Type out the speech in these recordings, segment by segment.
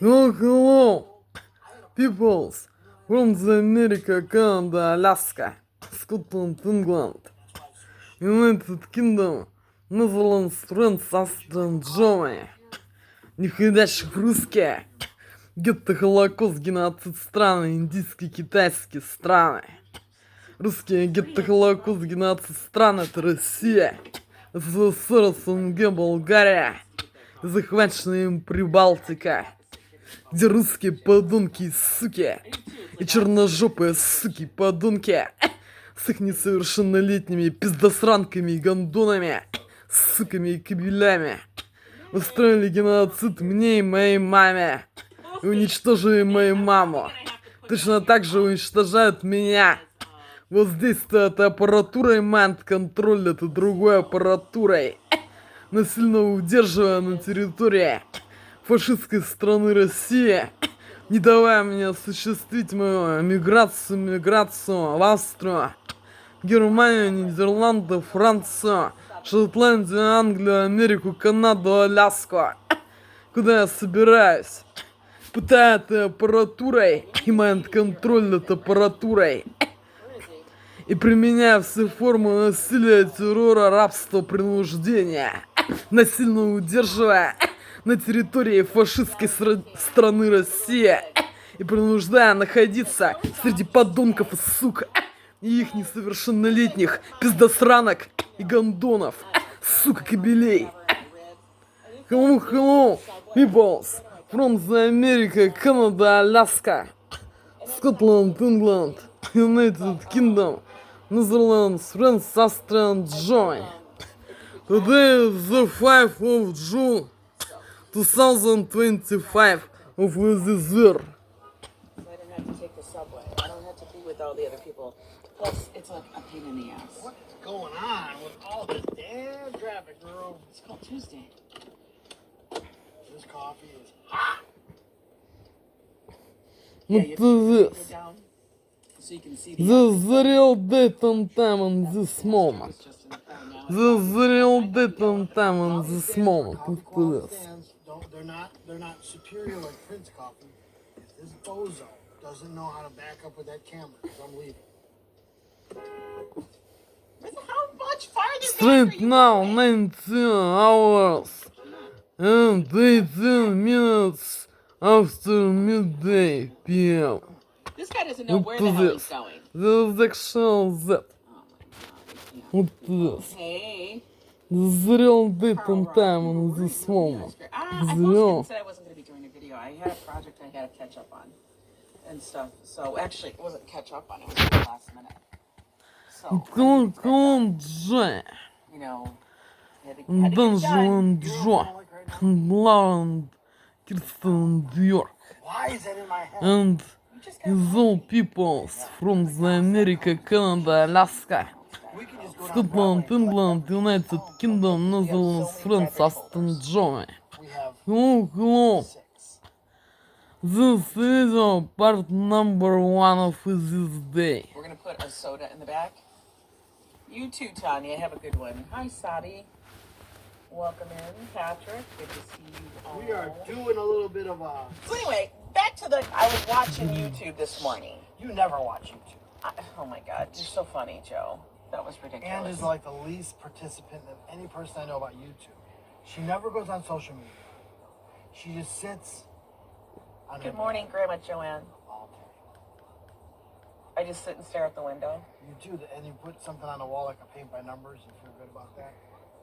Hello, hello, peoples from the America, Canada, Alaska, Scotland, England, United Kingdom, Netherlands, France, Австрия, Germany, неходящих в русские, гетто, Холокост, геноцид страны, индийские, китайские страны. Русские, гетто, Холокост, геноцид страны, это Россия, СССР, СНГ, Болгария, захваченная им Прибалтика, где русские подонки и суки, и черножопые суки подонки с их несовершеннолетними пиздосранками и гондонами, суками и кабелями устроили геноцид мне и моей маме, и уничтожили мою маму. Точно так же уничтожают меня. Воздействует аппаратурой майнд-контроль, это другой аппаратурой, насильно удерживая на территории фашистской страны России, не давая мне осуществить мою миграцию в Австрию, Германию, Нидерланды, Францию, Шотландию, Англию, Америку, Канаду, Аляску, куда я собираюсь, пытая этой аппаратурой и майнд-контроль над аппаратурой, и применяя все формы насилия, террора, рабства, принуждения, насильно удерживая на территории фашистской страны Россия и принуждая находиться среди подонков и сук и их несовершеннолетних пиздосранок и гондонов, сука кобелей. Hello, hello, peoples from the America, Canada, Alaska, Scotland, England, United Kingdom, Netherlands, France, Austria, and Germany. Today is the 5th of June, 2025 of this year. I don't have to take the subway. I don't have to be with all the other people. Plus, it's a pain in the ass. What's going on with all this damn traffic, girl? It's called Tuesday. This coffee is hot. Yeah, What you is go this? down so you can see This is the real date and time in this moment. It's just enough time now. This is the real date and time in this moment. Coffee Look quality at this. stands they're not superior like Prince coffee. If this bozo doesn't know how to back up with that camera, 'cause I'm leaving. How much farther Straight now, 19 hours and 18 minutes after midday PM. This guy doesn't know where Look the at hell he's this. going. This is actual Z. Look at this. Hey. This is the real date and time in this moment. I It's posted real. and said I wasn't going to be doing a video. I had a project I had to catch up on and stuff. So actually, it wasn't catch up on. It was the last minute. So, Только он Джей, you know, I had to get it done. Данжелан Джо, Лаунд, Кирстен Бьорк, Why is that in my head? and You just got his all peoples from the America, Canada, Alaska, We can just go down Scotland, Broadway. England, United Kingdom, Netherlands, France, Aston, Germany. We have Hello, hello. 6. This video part number 1 of this day. We're going to put a soda in the back. You too, Tanya. Have a good one. Hi, Sadi. Welcome in, Patrick. Good to see you all. We are doing a little bit of a. So anyway, back to the... I was watching YouTube this morning. You never watch YouTube. Oh, my God. You're so funny, Joe. That was ridiculous. Anne is like the least participant of any person I know about YouTube. She never goes on social media. She just sits on her Good morning, Grandma Joanne. all day. I just sit and stare out the window. You do that, and you put something on the wall like a paint by numbers. You feel good about that.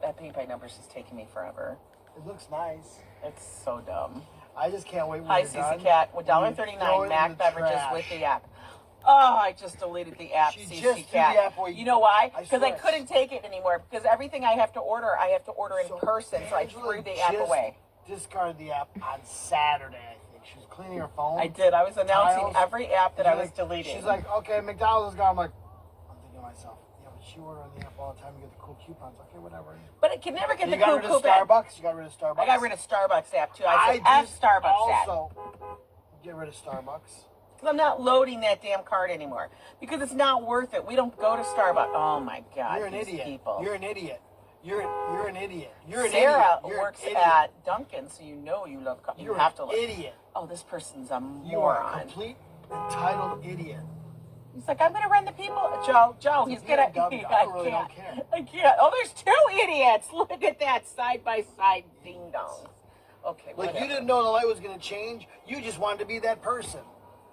That paint by numbers is taking me forever. It looks nice. It's so dumb. I just can't wait when Hi, you're Susie done. Cat. and $1.39 you throw it in Mac the beverages trash. with the app. Oh, I just deleted the app, She Susie just threw Cat. the app away. You know why? I Because I swear. couldn't take it anymore. Because everything I have to order in So person. So I Angela threw the app just away. Discarded the app on Saturday, I think. She was cleaning her phone. I did. I was announcing Tiles. every app that I She's was like- deleting. She's like, okay, McDonald's is gone. I'm like, I'm thinking to myself, yeah, but she ordered on the app all the time. You get the cool coupons. Okay, whatever. but it can never get You the got cool rid of coupon. Starbucks. You got rid of Starbucks. I got rid of Starbucks app too. I said I F just Starbucks app. also get rid of Starbucks. Because I'm not loading that damn card anymore. Because it's not worth it. We don't go to Starbucks. Oh my God. You're an these idiot. People. You're an idiot. You're an idiot. You're an Sarah idiot. You're works an idiot. at Dunkin', so you know you love coffee. You You're have to an look. idiot. Oh, this person's a moron. You are a complete entitled idiot. He's like, I'm gonna run the people. Joe, he's gonna. BMW. I really don't care. I can't. Oh, there's two idiots. Look at that side by side ding dongs. Okay. Like whatever. you didn't know the light was gonna change. You just wanted to be that person.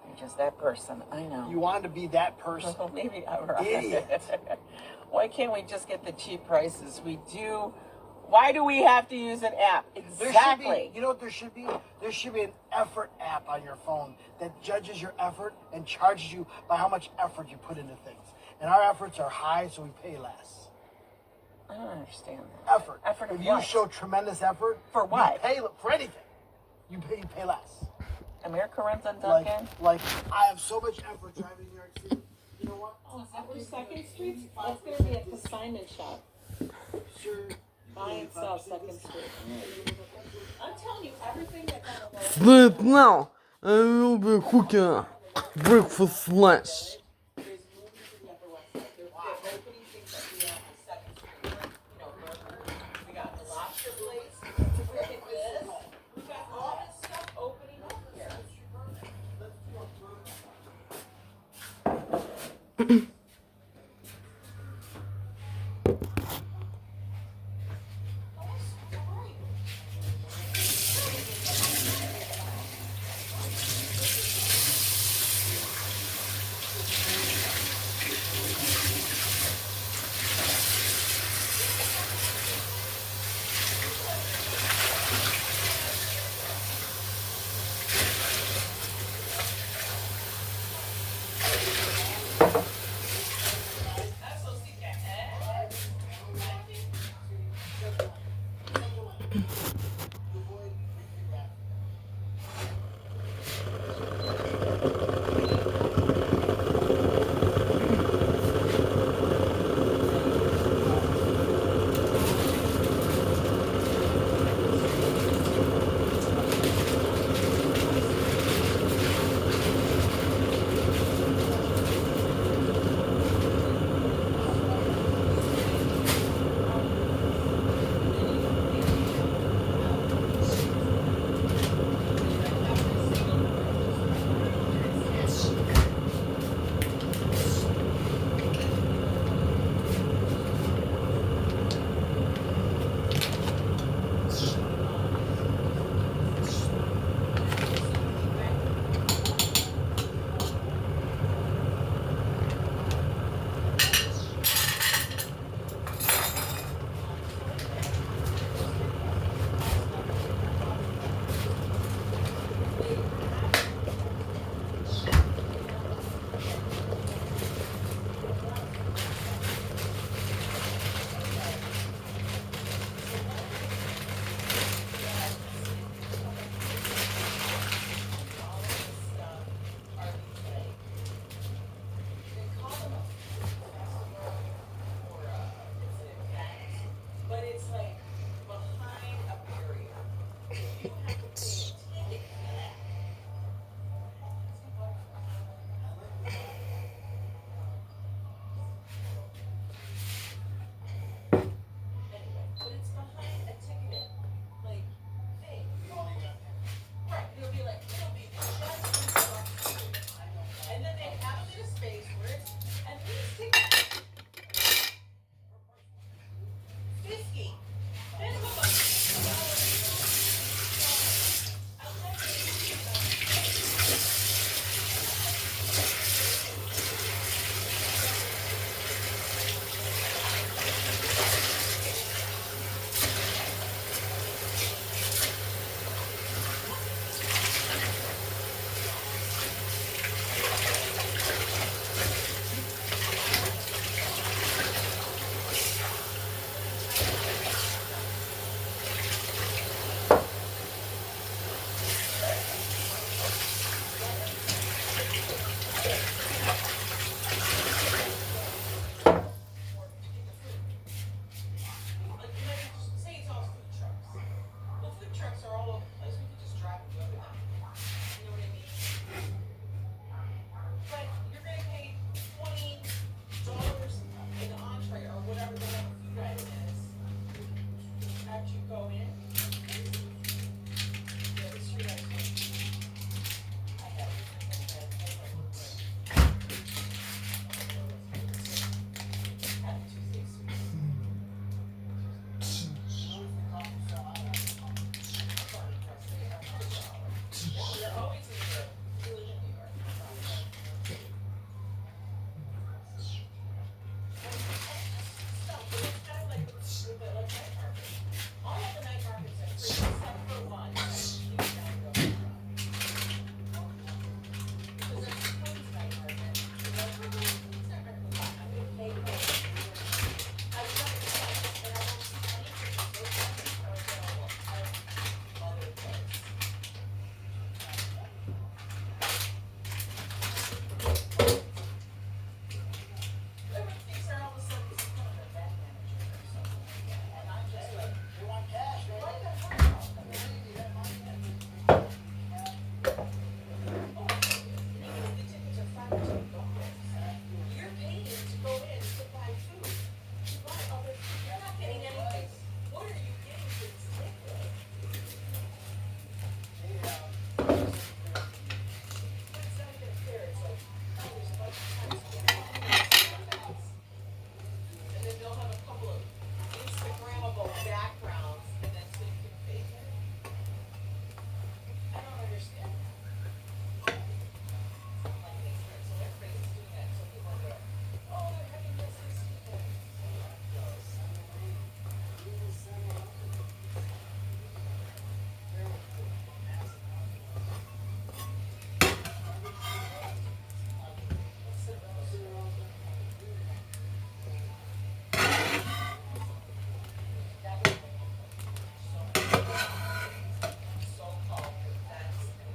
You're just that person. I know. You wanted to be that person. Well, maybe I'm right. Idiot. Why can't we just get the cheap prices? We do. Why do we have to use an app? Exactly. You know what there should be? There should be an effort app on your phone that judges your effort and charges you by how much effort you put into things. And our efforts are high, so we pay less. I don't understand that. Effort. Effort of if what? you show tremendous effort, For what? You pay for anything. You pay less. America runs on Dunkin'. Like I have so much effort driving to New York City. You know what? Oh, is that where Second Street? That's going to be a consignment shop. Sure. Buy and sell Second Street. I'm telling you, everything that's on the list. Sleep now. I will be cooking breakfast lunch. There's movies in the Upper West Side. They're opening things that we have on Second Street. You know, burgers. We got the lobster place. Look at this. We got all this stuff opening up here.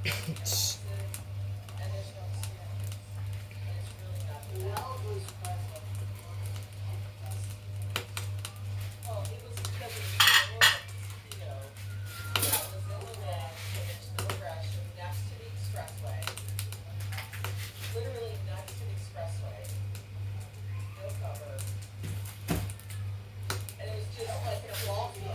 And there's no experience. And it's really not that. Well, it was because it was in the middle of a mosquito. That was in the land, came into the progression next to the expressway. Literally next to the expressway. No cover. And it was just like a ball field.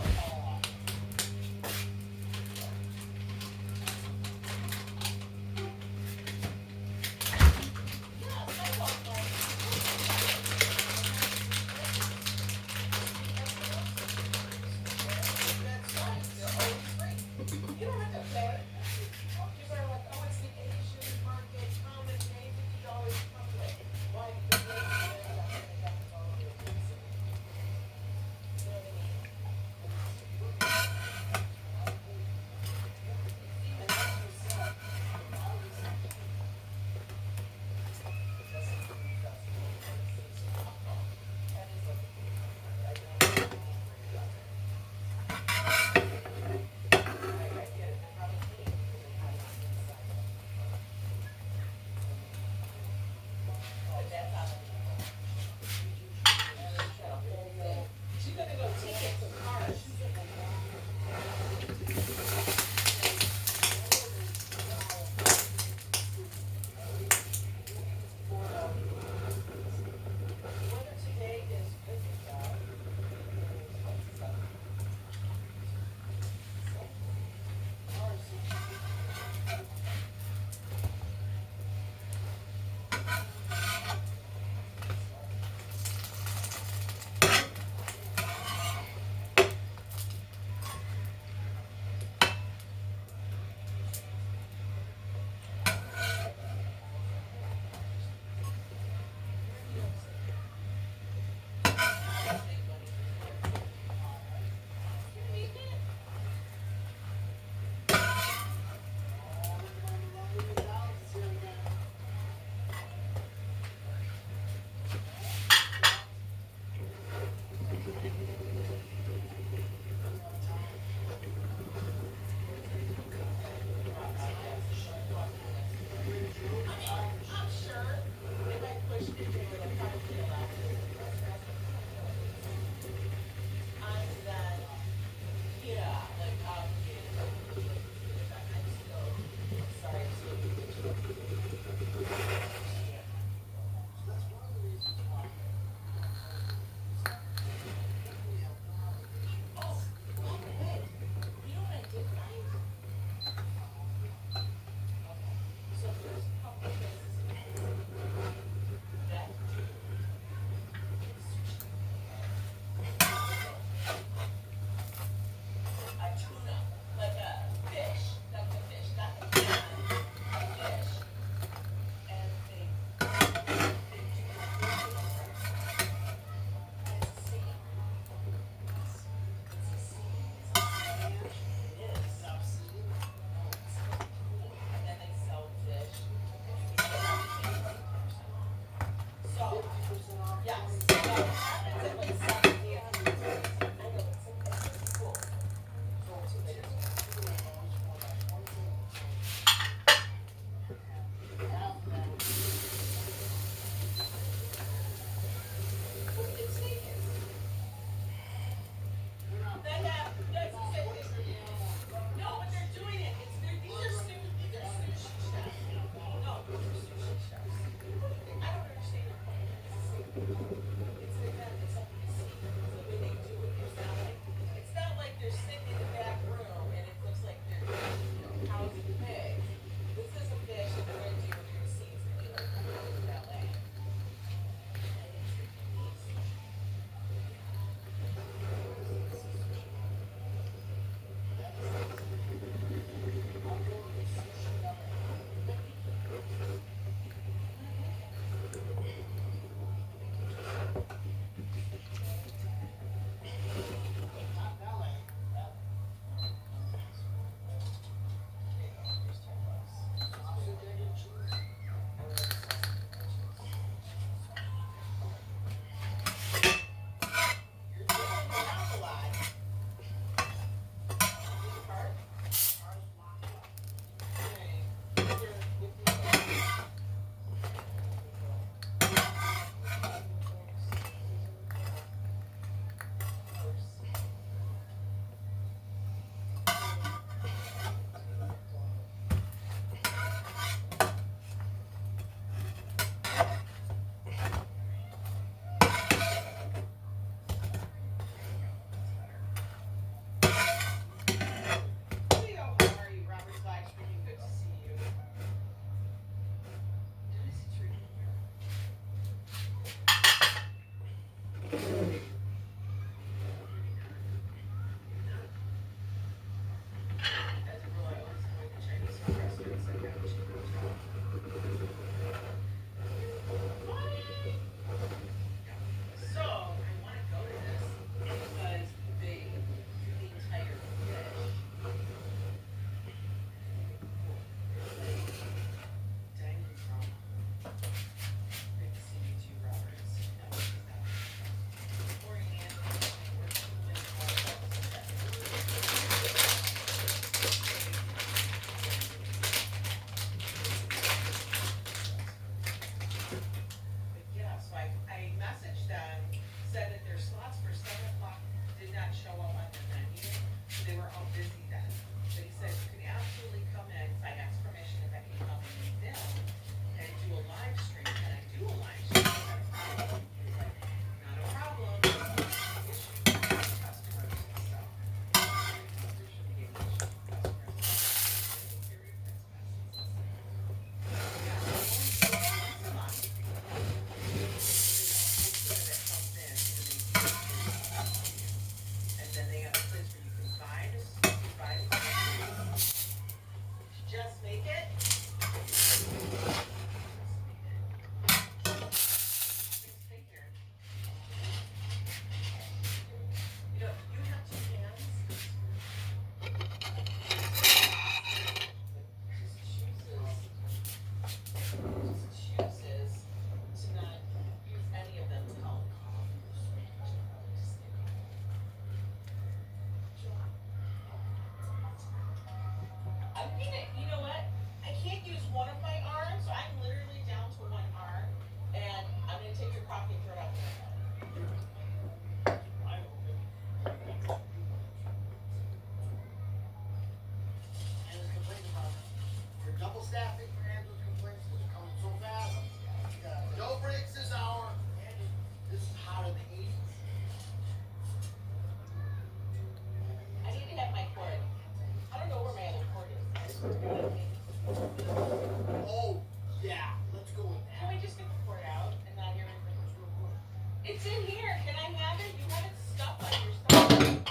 Just make it. Six figure. You know, you have two hands. Chooses to not use any of them to help. I'm gonna, you know what? I can't use one of my arms, so I'm literally down to one arm, and I'm gonna take your coffee and throw it out there. And it's complaining about it. You're double staffing for ambulance complaints because they're coming so fast. No breaks this hour. This is hot in the 80s. I need to have my cord. I don't know where my other cord is. Oh, yeah. Let's go with Can that. we just get the cord out and not hear anything? It's in here. Can I have it? You have it stuck on your stuff.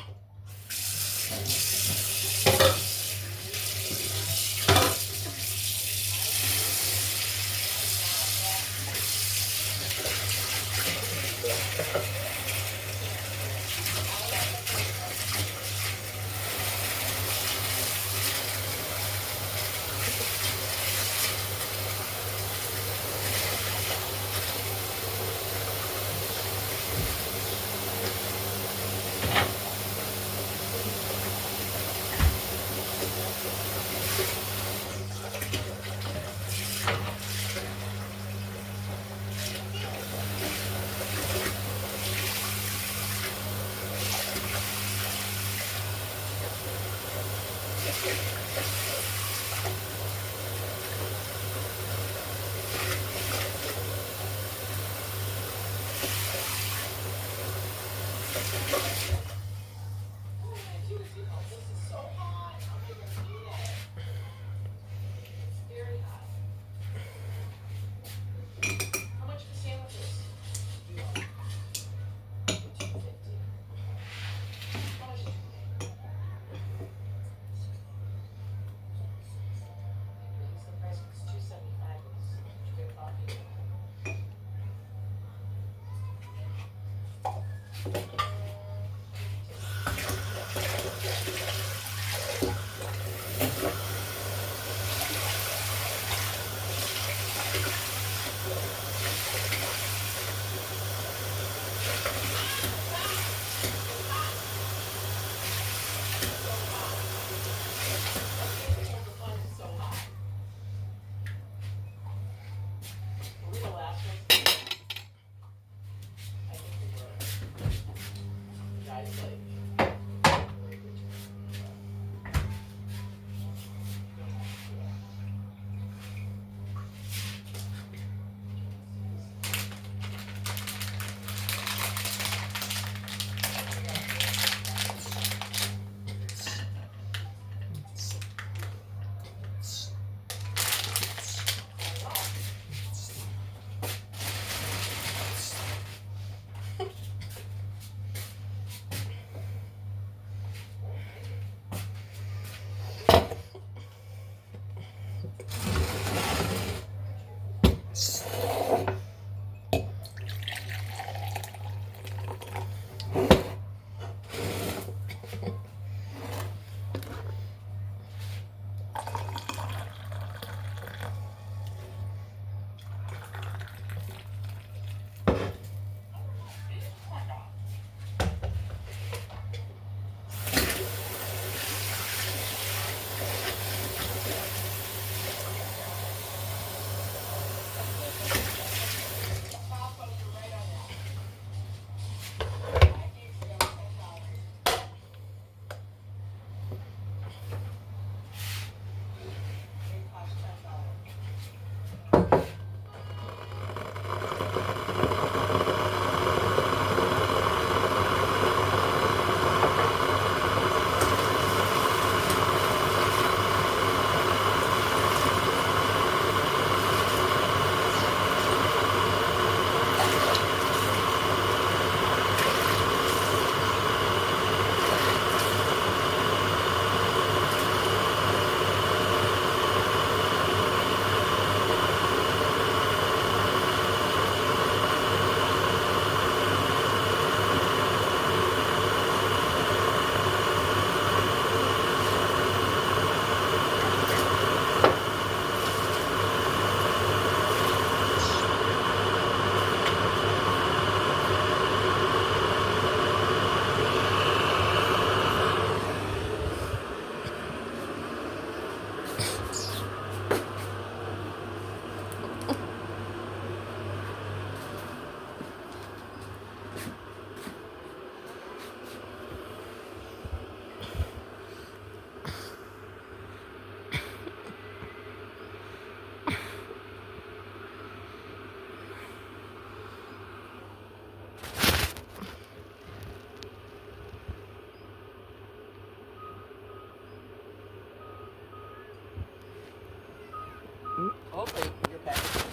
Hopefully your package.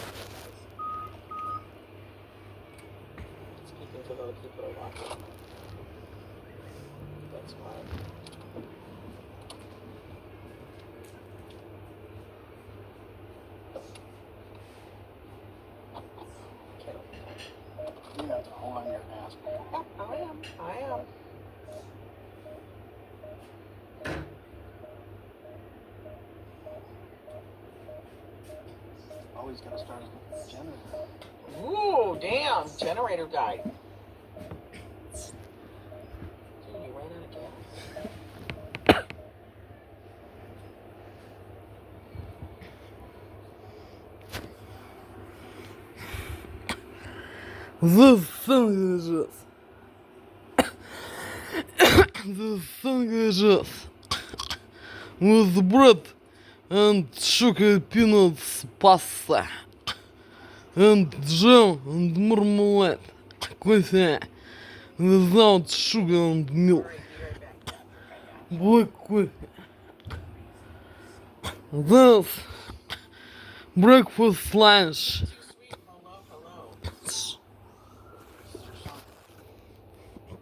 Speaking to those people that are watching. That's fine. You have to hold on your ass. I am. Always gotta start as a generator. Ooh, damn, generator died. Dude, you ran out of gas. The sandwiches. The sandwiches with bread and sugar peanuts pasta and jam and marmalade. Coffee without sugar and milk. Black coffee. That's breakfast lunch. Too sweet. Hello.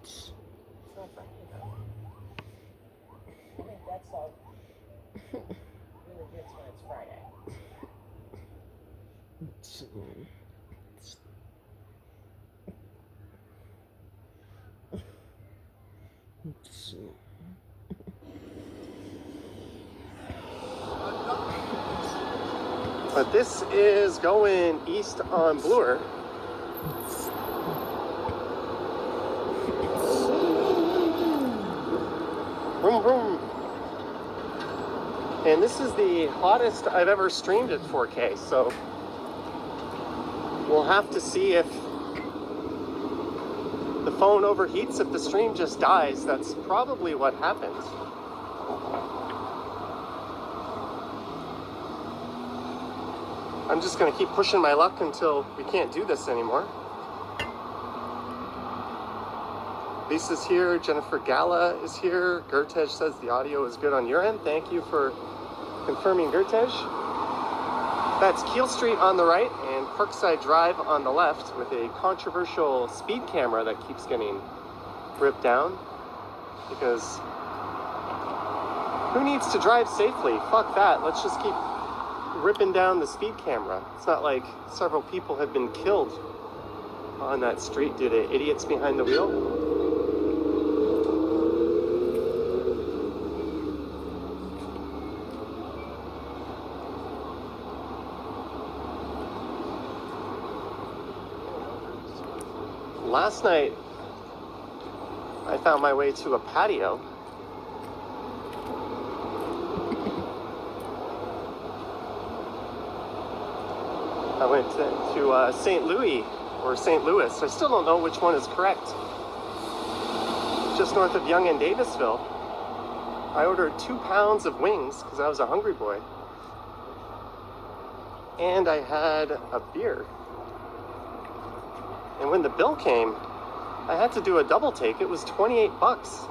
It's not Friday though. I think that's all really gets when it's Friday. But this is going east on Bloor. Vroom, vroom. And this is the hottest I've ever streamed at 4K, so we'll have to see if the phone overheats, if the stream just dies. That's probably what happens. I'm just going to keep pushing my luck until we can't do this anymore. Lisa's here, Jennifer Gala is here. Gertej says the audio is good on your end. Thank you for confirming, Gertej. That's Keel Street on the right and Parkside Drive on the left with a controversial speed camera that keeps getting ripped down. Because who needs to drive safely? Fuck that. Let's just keep ripping down the speed camera. It's not like several people have been killed on that street due to idiots behind the wheel. Last night, I found my way to a patio. I went to St. Louis or St. Louis. I still don't know which one is correct. Just north of Yonge and Davisville. I ordered 2 pounds of wings because I was a hungry boy. And I had a beer. And when the bill came, I had to do a double take. It was 28 bucks.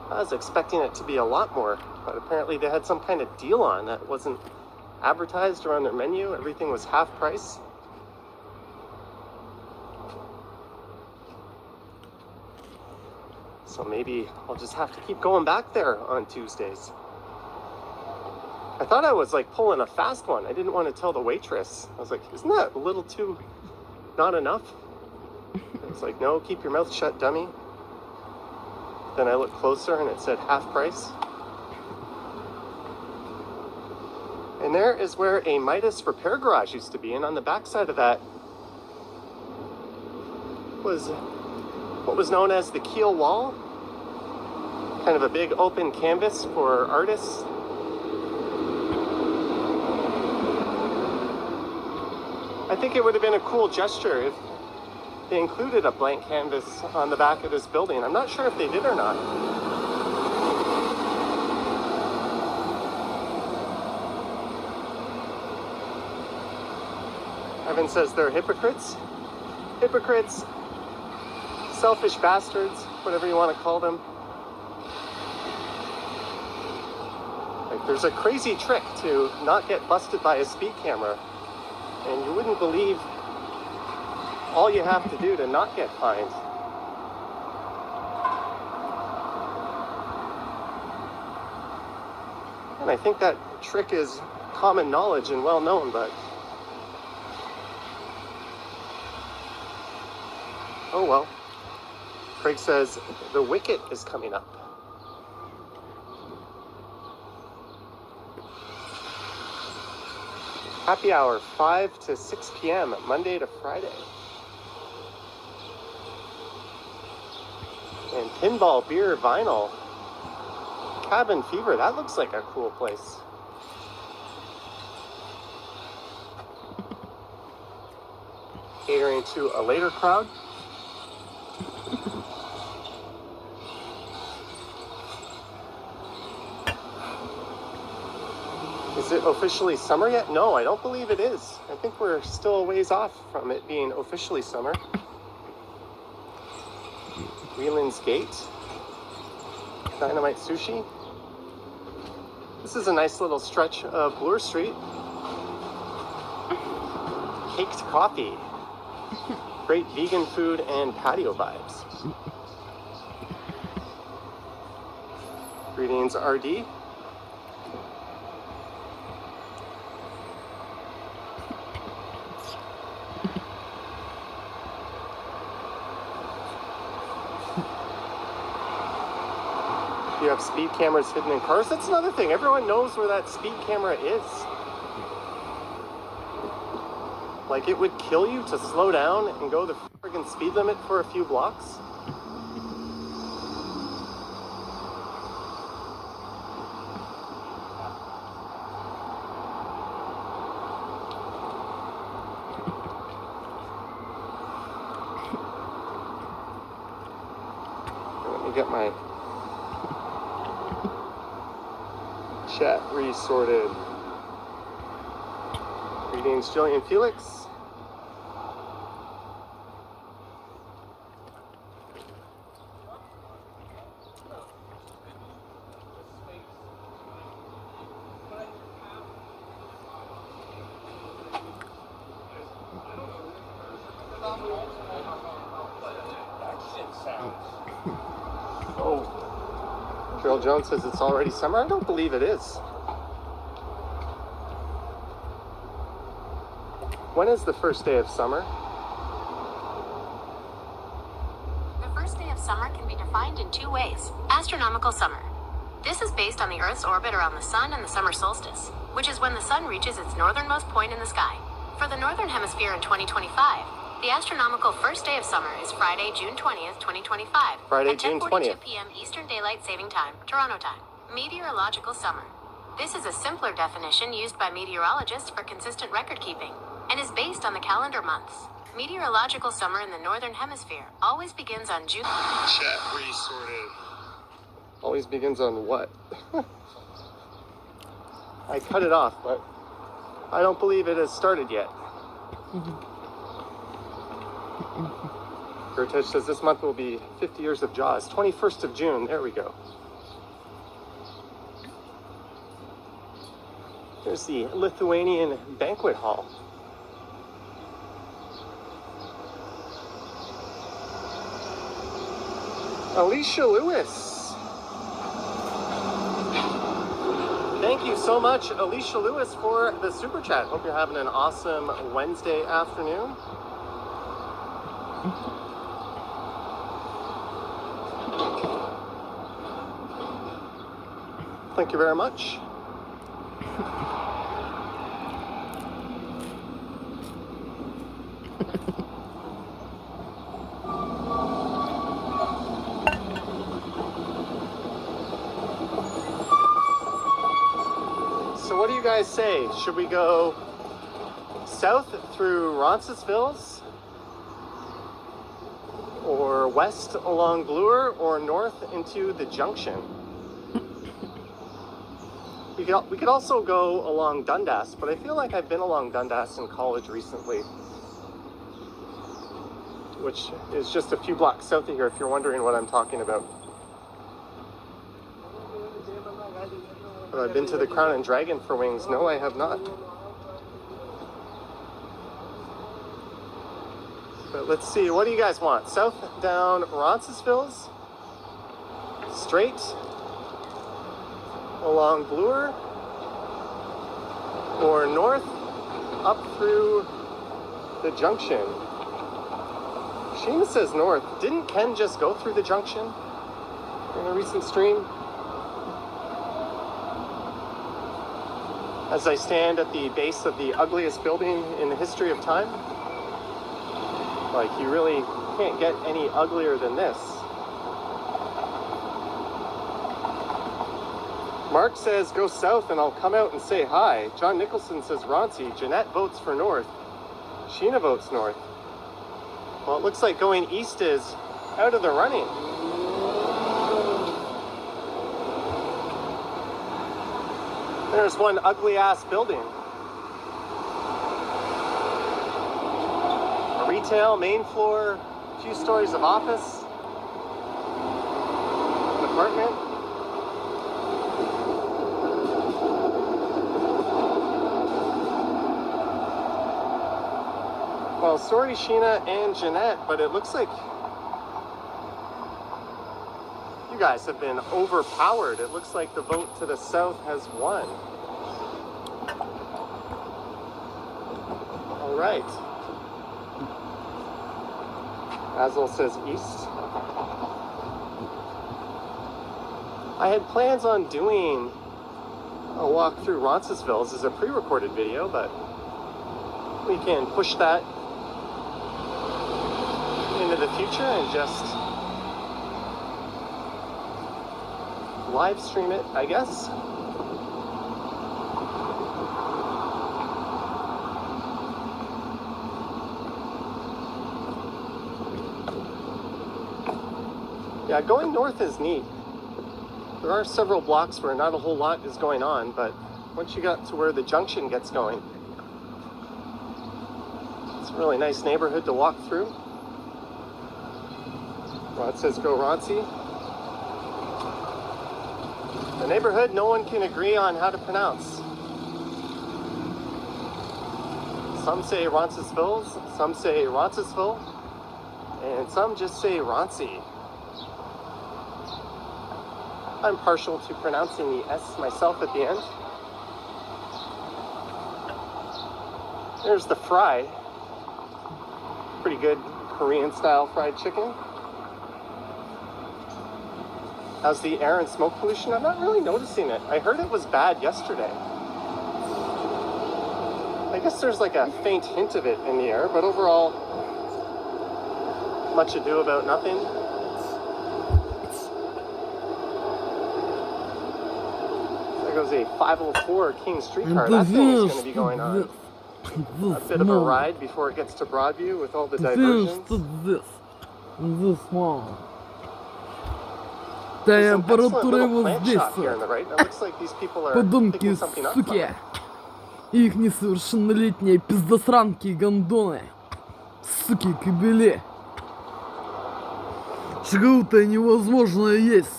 I was expecting it to be a lot more, but apparently they had some kind of deal on that wasn't advertised or on their menu. Everything was half price. So maybe I'll just have to keep going back there on Tuesdays. I thought I was like pulling a fast one. I didn't want to tell the waitress. I was like, isn't that a little too not enough? It's like, no, keep your mouth shut, dummy. Then I looked closer and it said half price. And there is where a Midas repair garage used to be. And on the backside of that was what was known as the Keel Wall. Kind of a big open canvas for artists. I think it would have been a cool gesture if they included a blank canvas on the back of this building. I'm not sure if they did or not. Evan says they're hypocrites. Hypocrites, selfish bastards, whatever you want to call them. Like There's a crazy trick to not get busted by a speed camera, and you wouldn't believe all you have to do to not get fined. And I think that trick is common knowledge and well known, but oh well. Craig says the wicket is coming up. Happy hour, 5 to 6 p.m., Monday to Friday. And Pinball Beer Vinyl. Cabin Fever, that looks like a cool place. Catering to a later crowd. Is it officially summer yet? No, I don't believe it is. I think we're still a ways off from it being officially summer. Whelan's Gate. Dynamite Sushi. This is a nice little stretch of Bloor Street. Caked Coffee. Great vegan food and patio vibes. Greetings, RD. You have speed cameras hidden in cars. That's another thing. Everyone knows where that speed camera is. Like, it would kill you to slow down and go the friggin' speed limit for a few blocks. Let me get my chat resorted. Greetings, Jillian Felix. Oh, Carol Jones says it's already summer. I don't believe it is. When is the first day of summer? The first day of summer can be defined in two ways. Astronomical summer. This is based on the Earth's orbit around the sun and the summer solstice, which is when the sun reaches its northernmost point in the sky. For the Northern Hemisphere in 2025, the astronomical first day of summer is Friday, June 20th, 2025. Friday, June 20th. At 10:42 p.m. Eastern Daylight Saving Time, Toronto time. Meteorological summer. This is a simpler definition used by meteorologists for consistent record keeping, and is based on the calendar months. Meteorological summer in the Northern Hemisphere always begins on June. Chat resorted. Always begins on what? I cut it off, but I don't believe it has started yet. Gertej says this month will be 50 years of Jaws. 21st of June. There we go. There's the Lithuanian banquet hall. Alicia Lewis. Thank you so much, Alicia Lewis, for the super chat. Hope you're having an awesome Wednesday afternoon. Thank you very much. So what do you guys say? Should we go south through Roncesvalles, or west along Bloor, or north into the Junction? We could also go along Dundas, but I feel like I've been along Dundas in college recently, which is just a few blocks south of here, if you're wondering what I'm talking about. Have I been to the Crown and Dragon for wings? No, I have not. But let's see, what do you guys want? South down Roncesvalles? Straight along Bloor? Or north up through the junction? Sheena says north. Didn't Ken just go through the junction in a recent stream? As I stand at the base of the ugliest building in the history of time. Like, you really can't get any uglier than this. Mark says go south and I'll come out and say hi. John Nicholson says Ronci. Jeanette votes for north. Sheena votes north. Well, it looks like going east is out of the running. There's one ugly ass building. A retail, main floor, a few stories of office, an apartment. Well, sorry Sheena and Jeanette, but it looks like you guys have been overpowered. It looks like the vote to the south has won. All right. Basil says east. I had plans on doing a walk through Roncesvalles as a pre-recorded video, but we can push that into the future and just live stream it, I guess. Yeah, going north is neat. There are several blocks where not a whole lot is going on, but once you got to where the junction gets going, it's a really nice neighborhood to walk through. Well, it says go Ronci. The neighborhood no one can agree on how to pronounce. Some say Roncesvalles, some say Roncesvalles, and some just say Ronci. I'm partial to pronouncing the S myself at the end. There's the fry. Pretty good Korean style fried chicken. How's the air and smoke pollution? I'm not really noticing it. I heard it was bad yesterday. I guess there's like a faint hint of it in the air, but overall, much ado about nothing. There goes a 504 King streetcar. That thing is going to be going on a bit of a ride before it gets to Broadview with all the diversions. This one. There's an excellent Температура little его plant здесь. shop here on the right. It looks like these people are Подумки, picking something up. суки. Их несовершеннолетние пиздосранки и гондоны. Суки, кобели. Чего-то невозможно есть.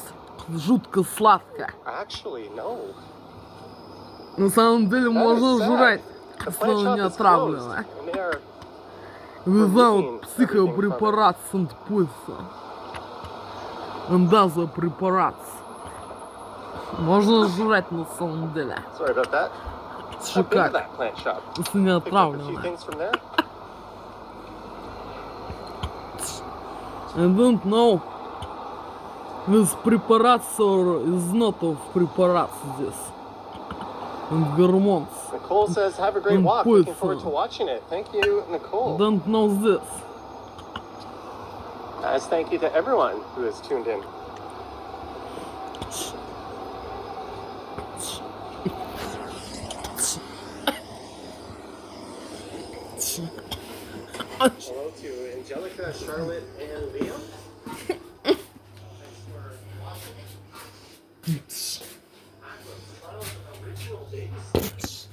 Жутко сладко. Actually, no. На самом деле That можно is sad. жрать, The если plant оно shop не is closed, отравлено. and they are Without психопрепарат Сент-Пульса. Эндазопрепарат. Можно жрать на самом деле. sorry about that. Что I've been to как? that plant shop. Если не Picked up a few отравлено. things from there. I don't know. This препарats or is not of препарats здесь. And hormones. Nicole says, have a great And walk. Looking pulse. forward to watching it. Thank you, Nicole. Don't know this. As thank you to everyone who has tuned in. Hello to Angelica, Charlotte, and Liam. Thanks for watching. I'm a Charlotte original babysitter.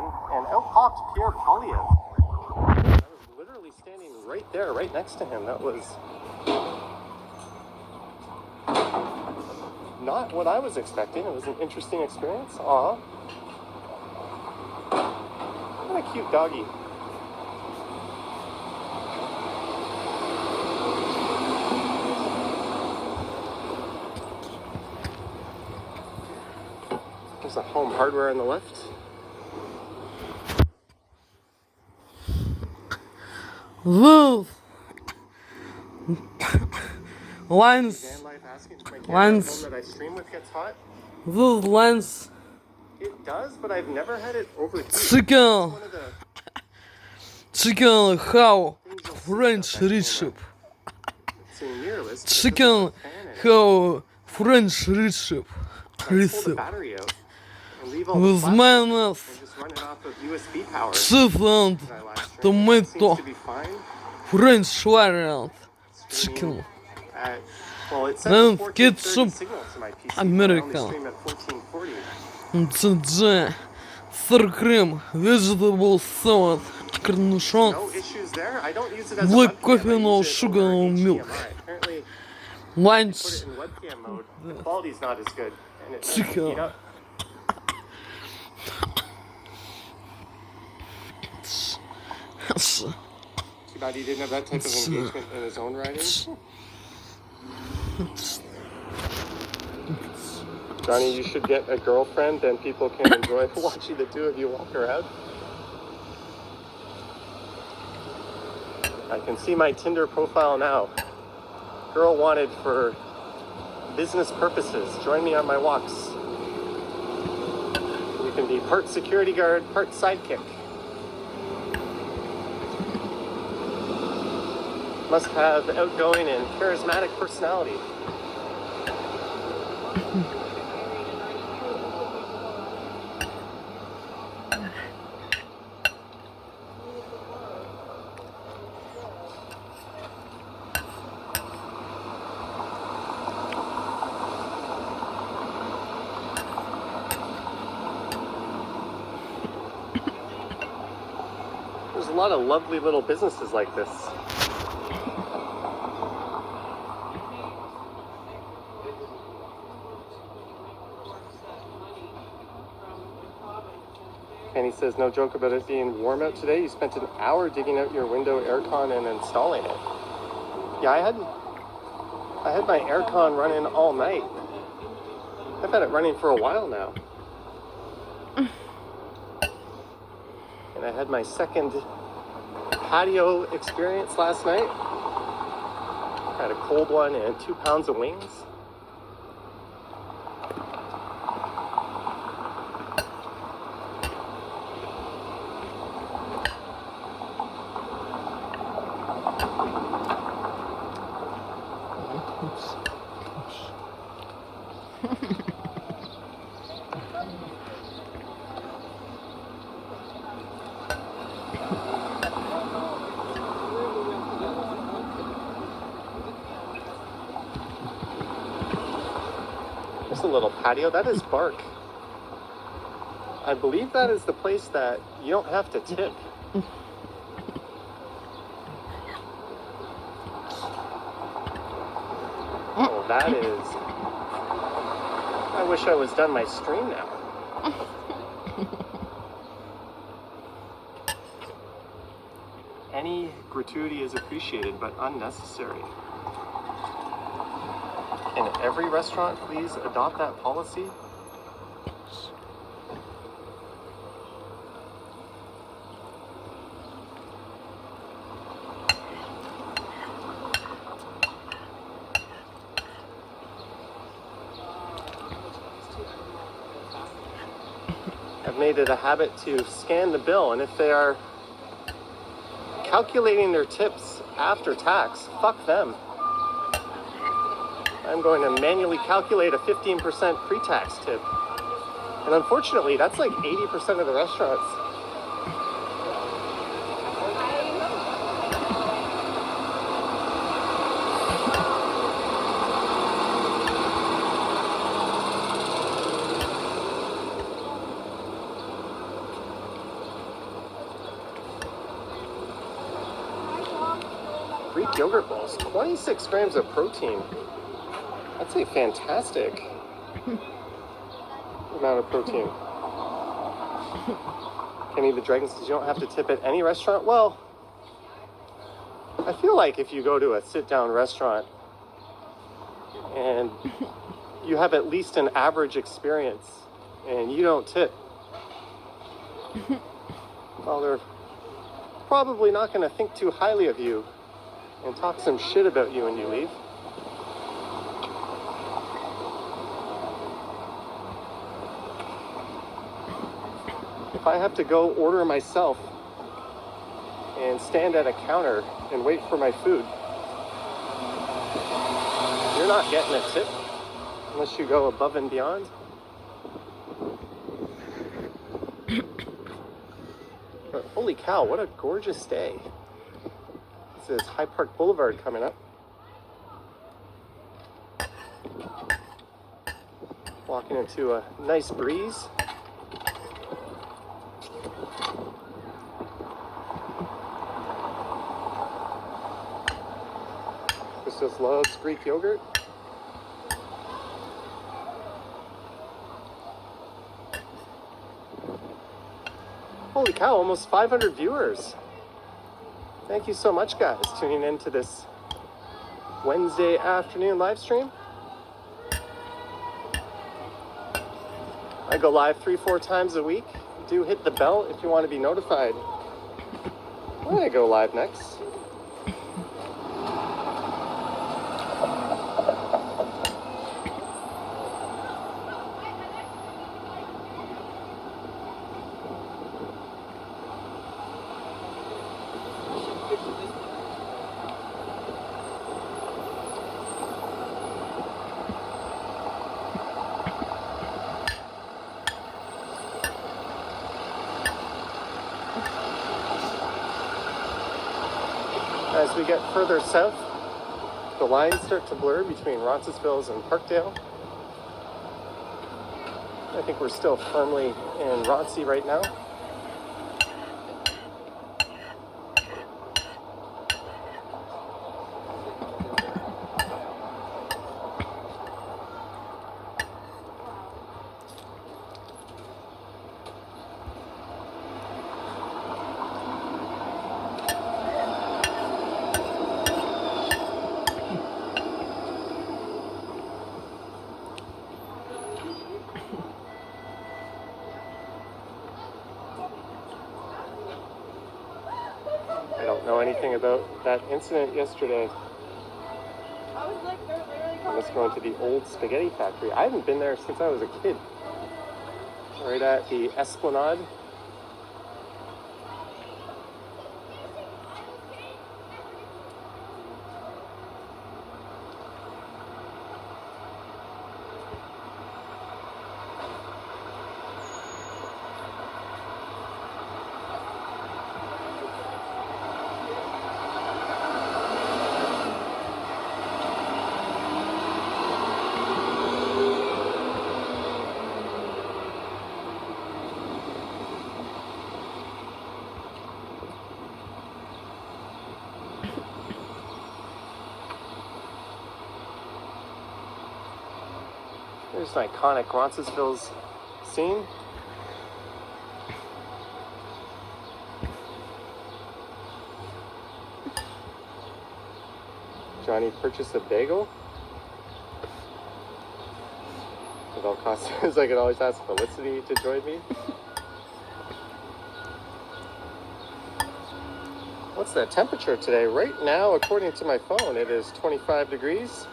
Napoleon and outpopped Pierre Polyev. I was literally standing right there, right next to him. That was not what I was expecting. It was an interesting experience. Aw. What a cute doggy. There's a Home Hardware on the left. Those lines, Van life asking if my camera at Lens. home that I stream with gets hot. those lines, It does, but I've never had it overheat. It's chicken, one of the chicken how things you'll see French about that camera. recipe, It's in mirrorless, but it doesn't chicken have a fan in it. how French recipe, I pull the recipe, battery out and leave all the with plastic mayonnaise, and just run it off of USB power. cheese and when I live stream. It seems tomato, to be fine. French variant, Streaming chicken. at, well, it Then sends a get 1430 some signal to my PC. American. I only stream at 1440. CJ, sour cream, vegetable salad, cornichons, No issues there. I don't use it as a black webcam. coffee, I no use it sugar, over no HDMI. milk, Apparently, put lunch, it in webcam mode. The quality's not as good, and it doesn't chicken. heat up. Too bad he didn't have that type of engagement in his own writing. Johnny, you should get a girlfriend, then people can enjoy watching the two of you walk around. I can see my Tinder profile now. Girl wanted for business purposes. Join me on my walks. You can be part security guard, part sidekick. Must have outgoing and charismatic personality. There's a lot of lovely little businesses like this. And he says, no joke about it being warm out today. You spent an hour digging out your window aircon and installing it. Yeah, I had my aircon running all night. I've had it running for a while now. And I had my second patio experience last night. Had a cold one and 2 pounds of wings. Just a little patio. That is bark. I believe that is the place that you don't have to tip. Oh, that is... I wish I was done my stream now. Any gratuity is appreciated, but unnecessary. In every restaurant, please adopt that policy. I've made it a habit to scan the bill, and if they are calculating their tips after tax, fuck them. I'm going to manually calculate a 15% pre-tax tip. And unfortunately, that's like 80% of the restaurants. Greek yogurt balls, 26 grams of protein. That's a fantastic amount of protein. Kenny the Dragon says you don't have to tip at any restaurant. Well, I feel like if you go to a sit-down restaurant and you have at least an average experience and you don't tip, well, they're probably not going to think too highly of you and talk some shit about you when you leave. If I have to go order myself and stand at a counter and wait for my food, you're not getting a tip unless you go above and beyond. But holy cow, what a gorgeous day. This is High Park Boulevard coming up. Walking into a nice breeze. Christos loves Greek yogurt. Holy cow, almost 500 viewers. Thank you so much, guys, tuning in to this Wednesday afternoon live stream. I go live 3-4 times a week. Do hit the bell if you want to be notified when I go live next. As we get further south, the lines start to blur between Roncesvalles and Parkdale. I think we're still firmly in Roncy right now. I don't know anything about that incident yesterday. I must go into the old spaghetti factory. I haven't been there since I was a kid. Right at the Esplanade. There's an iconic Roncesvalles scene. Johnny purchased a bagel. At all costs, I could always ask Felicity to join me. What's the temperature today? Right now, according to my phone, it is 25 degrees.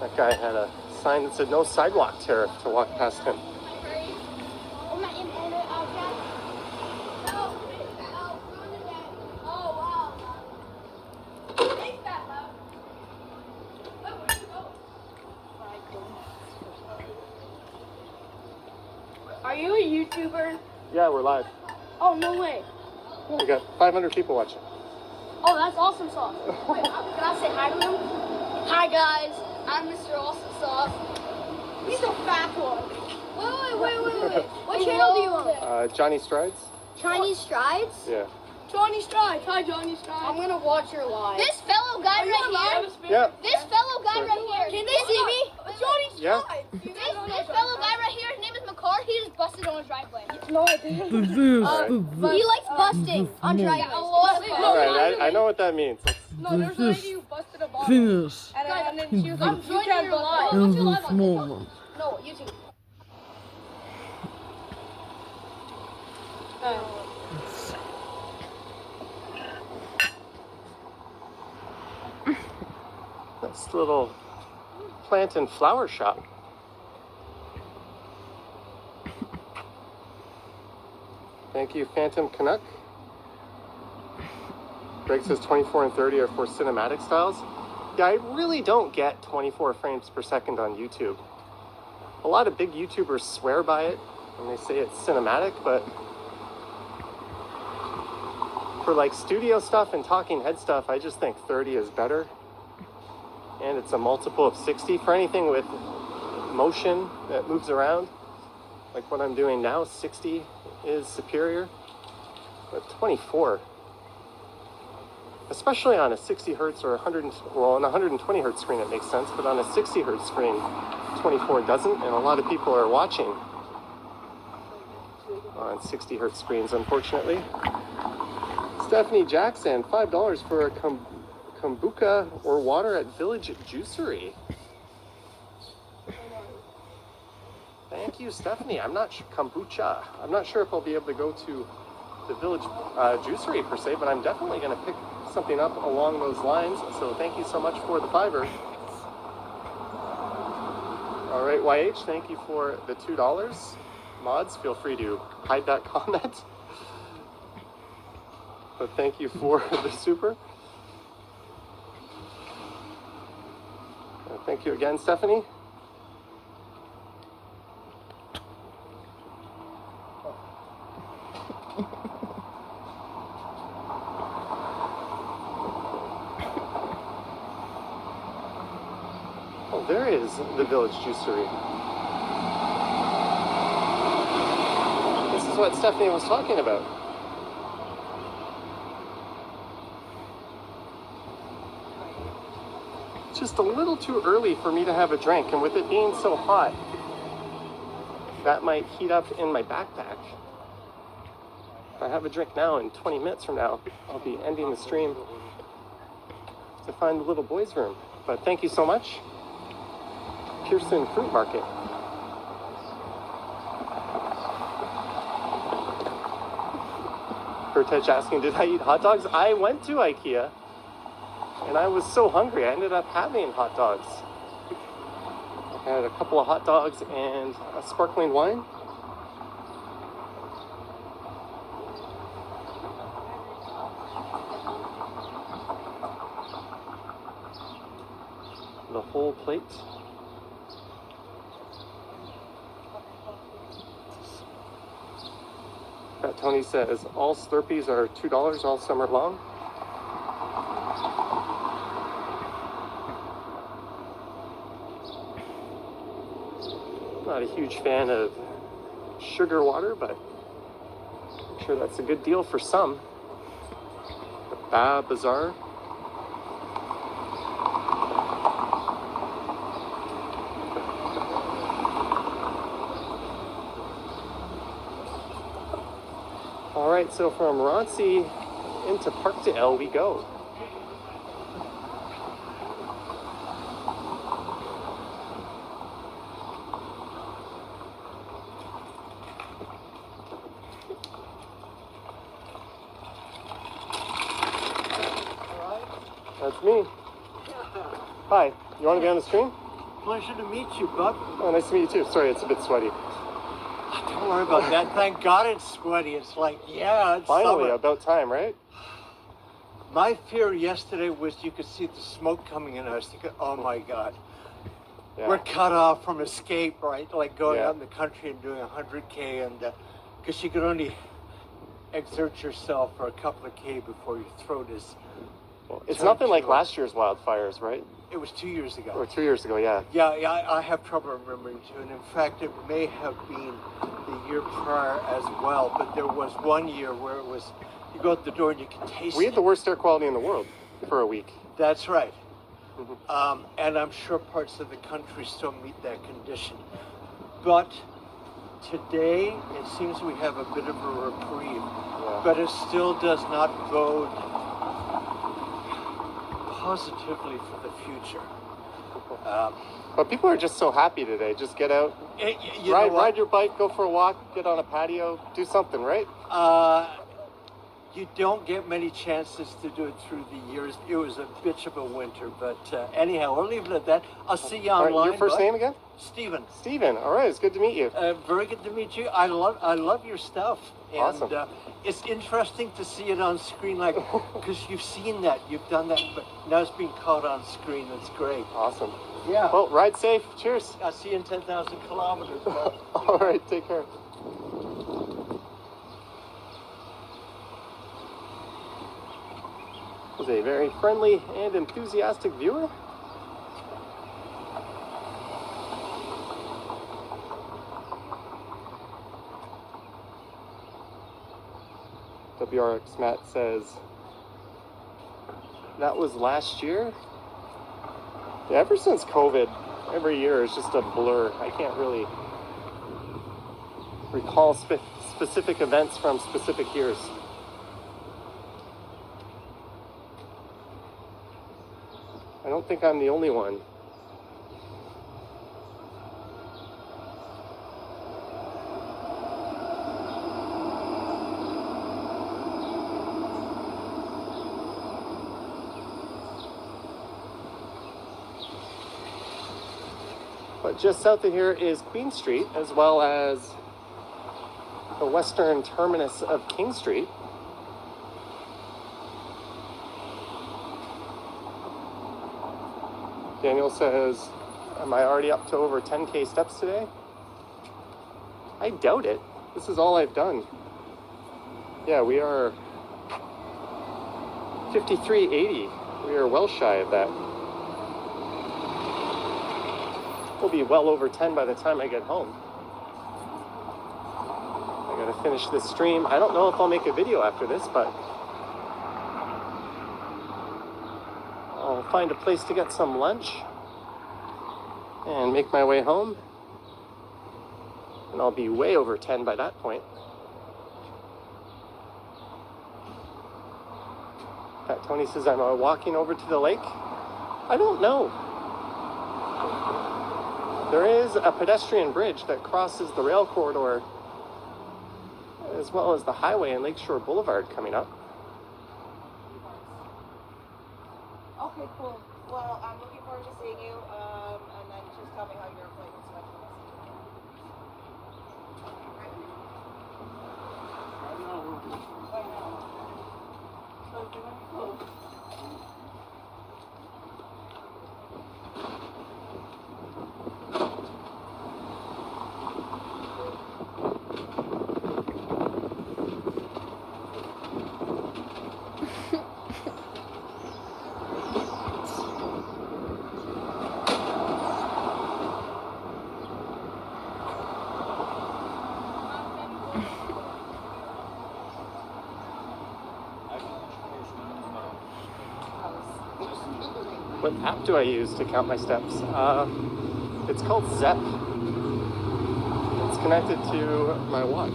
That guy had a sign that said no sidewalk tariff to walk past him. you a YouTuber? Yeah, we're live. Oh, no way. Yeah, we got 500 people watching. Oh, that's awesome sauce. Wait, can I say hi to them? Hi, guys. I'm Mr. Awesome Sauce. He's a fat one. Wait. What channel do you own? Johnny Strides? Chinese Strides? Yeah. Johnny Strides. Hi, Johnny Strides. I'm going to watch your live. This fellow guy right here. Yeah. This fellow guy right here. Can they see me? Johnny Yeah. Strides. This fellow guy right here, his name is McCart. He just busted on his driveway. No, I didn't. He likes busting on driveways. All right, I know what that means. No, there's a lady who busted a bottle. Finish And then she was like, you can't go live. in What's your live this on? moment. No, YouTube. Nice little plant and flower shop. Thank you, Phantom Canuck. Greg says 24 and 30 are for cinematic styles. Yeah, I really don't get 24 frames per second on YouTube. A lot of big YouTubers swear by it and they say it's cinematic, but for like studio stuff and talking head stuff, I just think 30 is better. And it's a multiple of 60 for anything with motion that moves around. Like what I'm doing now, 60 is superior, but 24, especially on a 60 hertz or 100, well, on a 120 hertz screen it makes sense, but on a 60 hertz screen, 24 doesn't, and a lot of people are watching on 60 hertz screens, unfortunately. Stephanie Jackson, $5 for a kombucha or water at Village Juicery. Thank you, Stephanie. I'm not kombucha. I'm not sure if I'll be able to go to the Village Juicery per se, but I'm definitely going to pick something up along those lines. So thank you so much for the $5. All right, YH, thank you for the $2. Mods, feel free to hide that comment. But thank you for the super. Thank you again, Stephanie. Oh, there is the Village Juicery. This is what Stephanie was talking about. Just a little too early for me to have a drink, and with it being so hot, that might heat up in my backpack. If I have a drink now, in 20 minutes from now, I'll be ending the stream to find the little boys' room. But thank you so much. Pearson Fruit Market. Kurtech asking, did I eat hot dogs? I went to IKEA. And I was so hungry, I ended up having hot dogs. I had a couple of hot dogs and a sparkling wine. The whole plate. Fat Tony says, all Slurpees are $2 all summer long. Not a huge fan of sugar water, but I'm sure that's a good deal for some. The Ba Bazaar. All right, so from Roncy into Parkdale we go. That's me. Hi, you want to be on the stream? Pleasure to meet you, bud. Oh, nice to meet you too. Sorry, it's a bit sweaty. Don't worry about that. Thank God it's sweaty. It's like, yeah, it's Finally, summer. about time, right? My fear yesterday was you could see the smoke coming in. I was thinking, oh my God. Yeah. We're cut off from escape, right? Like going Yeah. out in the country and doing 100K, and because you can only exert yourself for a couple of K before your throat is. Well, it's turned nothing like to- last year's wildfires, right? It was 2 years ago. Or 2 years ago, yeah. Yeah, I have trouble remembering too, and in fact, it may have been the year prior as well. But there was 1 year where it was, you go out the door and you can taste We it. had the worst air quality in the world for a week. That's right. And I'm sure parts of the country still meet that condition. But today, it seems we have a bit of a reprieve. Yeah. But it still does not bode positively for the future. But people are just so happy today. Just get out, You know what? ride your bike, go for a walk, get on a patio, do something, right? You don't get many chances to do it through the years. It was a bitch of a winter, but anyhow, we'll leave it at that. I'll see you All right, online. your first bud. name again? Stephen. Steven. All right, it's good to meet you. Very good to meet you. I love your stuff. And, Awesome. It's interesting to see it on screen, like, because you've seen that, you've done that, but now it's being caught on screen. That's great. Awesome. Yeah. Well, ride safe. Cheers. I'll see you in 10,000 kilometers. bud. All right, take care. Was a very friendly and enthusiastic viewer. WRX Matt says, that was last year? Yeah, ever since COVID, every year is just a blur. I can't really recall specific events from specific years. I don't think I'm the only one. But just south of here is Queen Street, as well as the western terminus of King Street. Daniel says, am I already up to over 10K steps today? I doubt it. This is all I've done. Yeah, we are 5380. We are well shy of that. We'll be well over 10 by the time I get home. I gotta finish this stream. I don't know if I'll make a video after this, but I'll find a place to get some lunch and make my way home. And I'll be way over 10 by that point. Pat Tony says, am I walking over to the lake? I don't know. There is a pedestrian bridge that crosses the rail corridor, as well as the highway and Lakeshore Boulevard coming up. Okay, cool. Well, I'm looking forward to seeing you, and then just tell me how your appointments went for What app do I use to count my steps? It's called Zep. It's connected to my watch.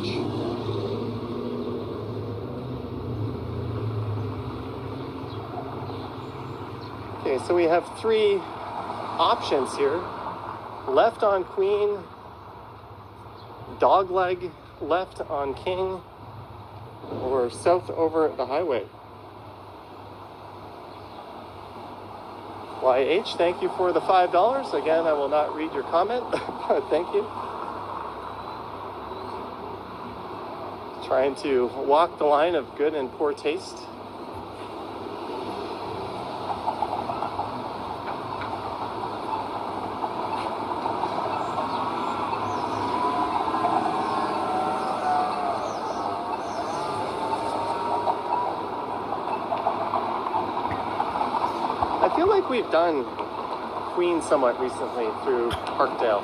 Okay, so we have three options here. Left on Queen, dogleg left on King, or south over the highway. YH, thank you for the $5. Again, I will not read your comment, but thank you. Trying to walk the line of good and poor taste. we've done Queen somewhat recently through Parkdale.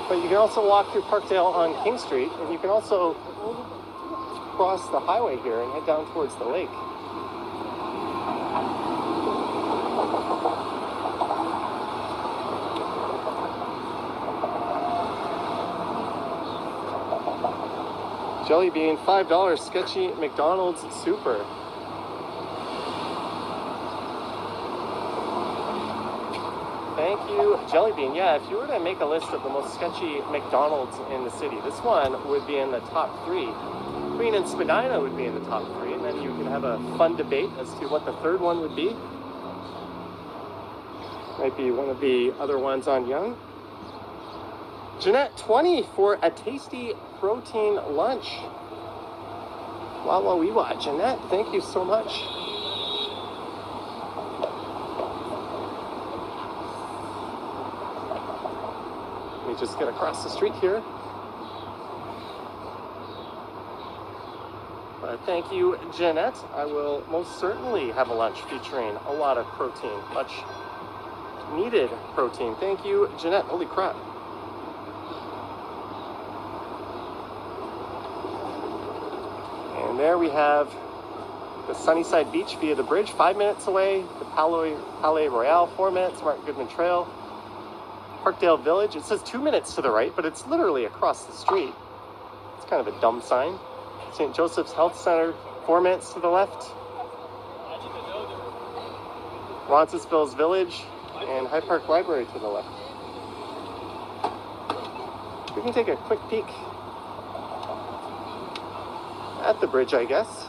But you can also walk through Parkdale on King Street, and you can also cross the highway here and head down towards the lake. Jelly bean, $5, sketchy McDonald's super. Thank you, Jelly Bean. Yeah, if you were to make a list of the most sketchy McDonald's in the city, this one would be in the top 3. Queen and Spadina would be in the top 3, and then you can have a fun debate as to what the third one would be. Might be one of the other ones on Yonge. Jeanette, 20 for a tasty protein lunch. Wawa Weewa. Jeanette, thank you so much. Let me just get across the street here. Thank you, Jeanette. I will most certainly have a lunch featuring a lot of protein, much needed protein. Thank you, Jeanette. Holy crap. And there we have the Sunnyside Beach via the bridge, 5 minutes away. The Palais Royale, 4 minutes. Mark Goodman Trail. Parkdale Village. It says 2 minutes to the right, but it's literally across the street. It's kind of a dumb sign. St. Joseph's Health Center, 4 minutes to the left. Roncesvalles Village and High Park Library to the left. We can take a quick peek at the bridge, I guess.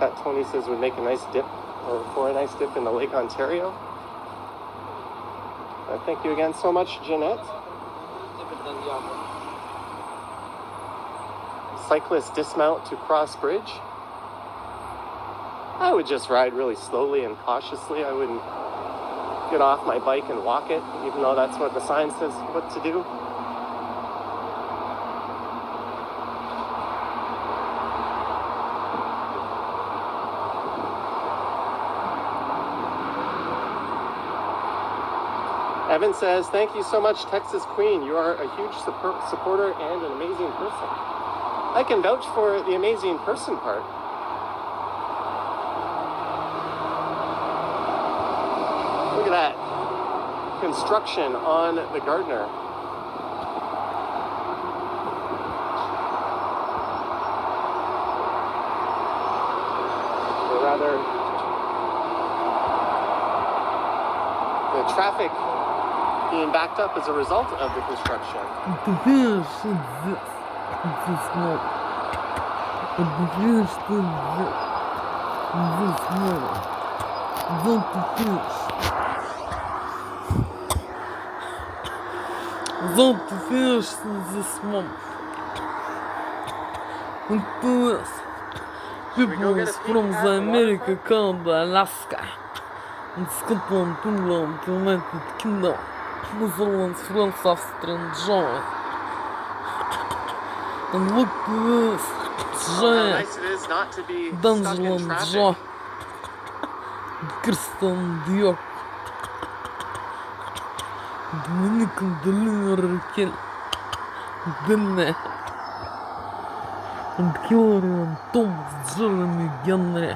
That Tony says would make a nice dip, or for a nice dip in the Lake Ontario. Thank you again so much, Jeanette. Cyclists dismount to cross bridge. I would just ride really slowly and cautiously. I wouldn't get off my bike and walk it, even though that's what the sign says what to do. Evan says, thank you so much, Texas Queen. You are a huge supporter and an amazing person. I can vouch for the amazing person part. Look at that. Construction on the Gardner. Or rather, the traffic being backed up as a result of the construction. Don't finish this moment. People from the America, Canada, Alaska, and Scotland, England, United Kingdom, Netherlands, France, Austria, and Germany. And look at this giant Nice it is not to be stuck in Dangerland traffic. jaw. Kirsten Dior. Dominican Delineral Denne. And Killer Thomas Jeremy Genry.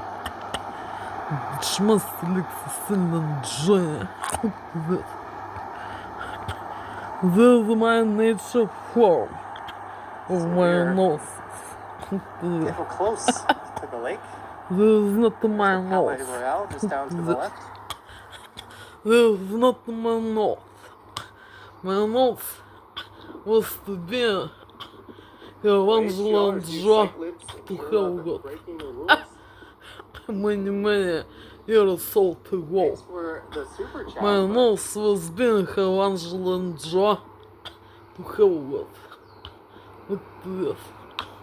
Schmas Alexis Silvan Joy. This is my nature form of my nose. Getting close to the lake. This is not my Palais nose. Royale just down to the left. This is not my nose. My nose was to be Evangelion Joe to have got Breaking the rules. many years old ago. Thanks for the super chat. My nose was being Evangelion Joe to have got. Look at this.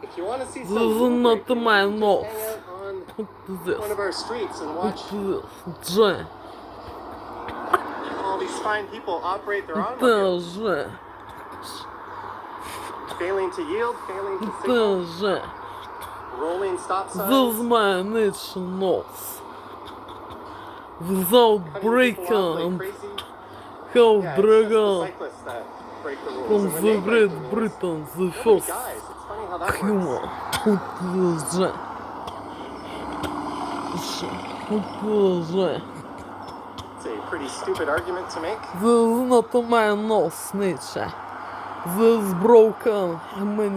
If you want to see This some is rule not breaking, my just nose. hang out Вот здесь. one of our streets and watch Вот здесь. Же. all these fine people operate their Это automobiles, же. failing to yield, failing to Это signal, же. rolling stop signs, Зазманич нос. Without cutting people off breaking like and crazy. how Yeah, it's just the dragon cyclists that break the rules. from And when the they break Great the rules, Britain, the nobody first dies. It's funny how that human. works. Вот же. Вот же. It's a pretty stupid argument to make. This is not my nose, nature. This is broken many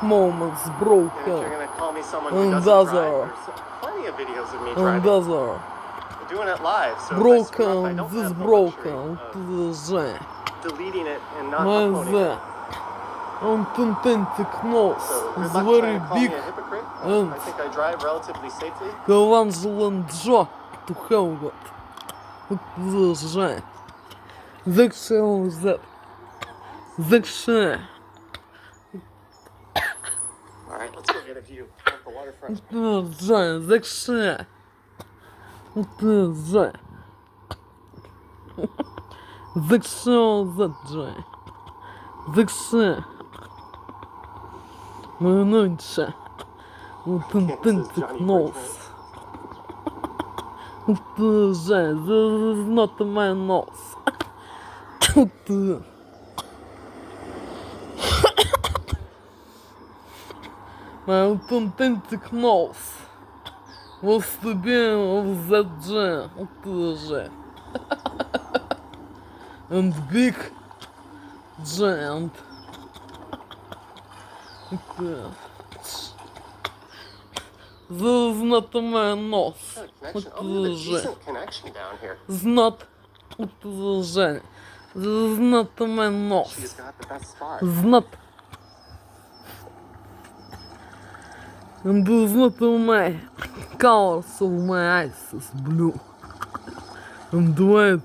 moments And if broken. you're gonna call me someone who And doesn't drive, other. there's plenty of videos of me And driving. other. We're doing it live, so if I screw up, I Broken, don't this have the broken. luxury Вот же. of deleting it and not My uploading the. it. On tendentic nose So good is luck very trying to call big. me a hypocrite. and- I think I drive relatively safely. Calangelo Joe to Helgot. Вот же. Зачем that? Зачем? All right, let's go get a view of the waterfront. Вот же. Зачем? Вот же. Зачем that же? Зачем? Ну нынче. Вот tendentic nose. Вот же. This is not my nose. Вот. My tendentic nose was to be of that J. Вот же. And big giant. This is not my nose. Connection. Вот Oh, we have a же. decent connection down here. It's not. Вот же. This is not my nose. She's got the best spot. It's not. And this is not my colors of my eyes is blue. And white